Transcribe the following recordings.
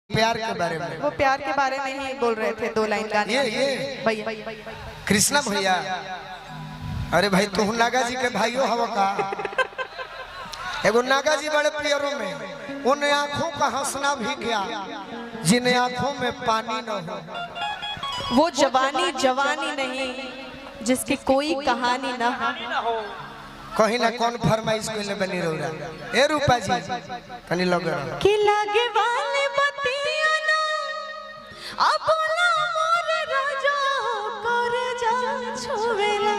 प्यार के बारे में, वो प्यार के बारे में ही बोल रहे थे, 2 लाइन गाने। ये भैया कृष्णा भैया, अरे भाई तू नागा जी के भाइयों हवा का। एगो नागा जी बड़े प्यारों में, उन आंखों का हंसना भी क्या जिन आंखों में पानी न हो। वो जवानी जवानी नहीं जिसकी कोई कहानी न हो। कहीं ना कौन फरमाइश कोई ले बनी रहा। ए रूपा जी कनी लग रहा कि लागे वाले बतिया ना अब बोला मोर राजा कर जा छुवेला।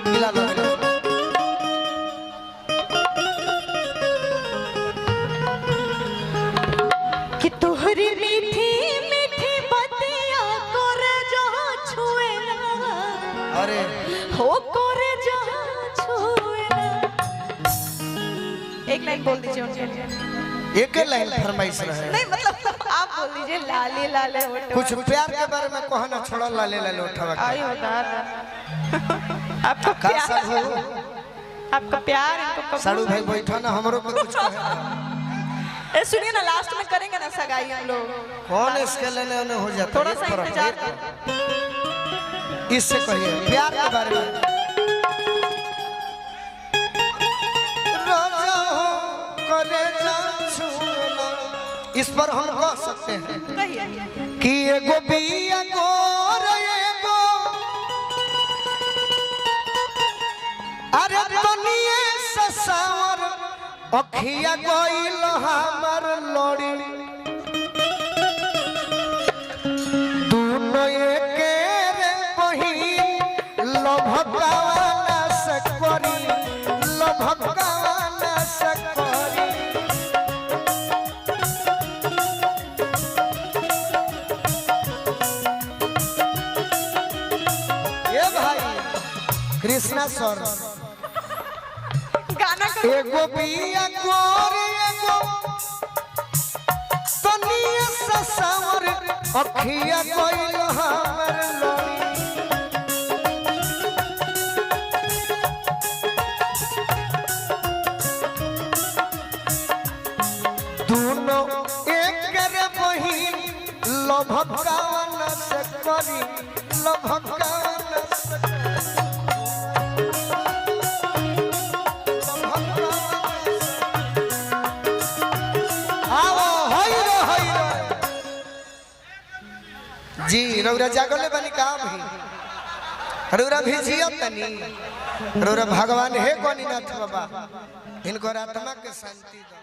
मिला लग रहा कि तोहरी मीठी मीठी बतिया कर जा छुवेला। अरे हो करे जा छुवेला। एक लाइन बोल दीजिए उनके लिए। एक लाइन फरमाइश रहे। नहीं मतलब आप बोल दीजिए लाले लाले होठवा। कुछ प्यार के बारे में कहना छोड़ा, लाले लाले उठावा। आयो दादा आपका प्यार, आपका प्यार इनको साड़ू भाई बैठा ना, हमरो को कुछ कहे। ए सुनिए ना, लास्ट में करेंगे ना सगाई हम लोग। कौन इसके लेने उन्हें हो जाता है। थोड़ा सा इंतजार कर। इससे कहिए प्यार के बारे में। राजा हो करे जा छुएला, इस पर हम कह सकते हैं कि एगो बिया गोर एगो अरे बनिए ससावर अखिया गइल हमर लोड़ी। दोनों एके रे बहिन लभकावाना सकरी, लभकावाना सकरी। ये भाई कृष्णा सर गाना एगो बिया गोर एगो तनिया ससावर अखिया गइल हमर लोड़ी। दोनों एक रे बहिन लभकावन से करी, लभकावन से जी। रौरा जागले बनी काम ही रौरा भी जिया तनी। रौरा भगवान हे गोनीनाथ बाबा इनको आत्मा के शांति दो।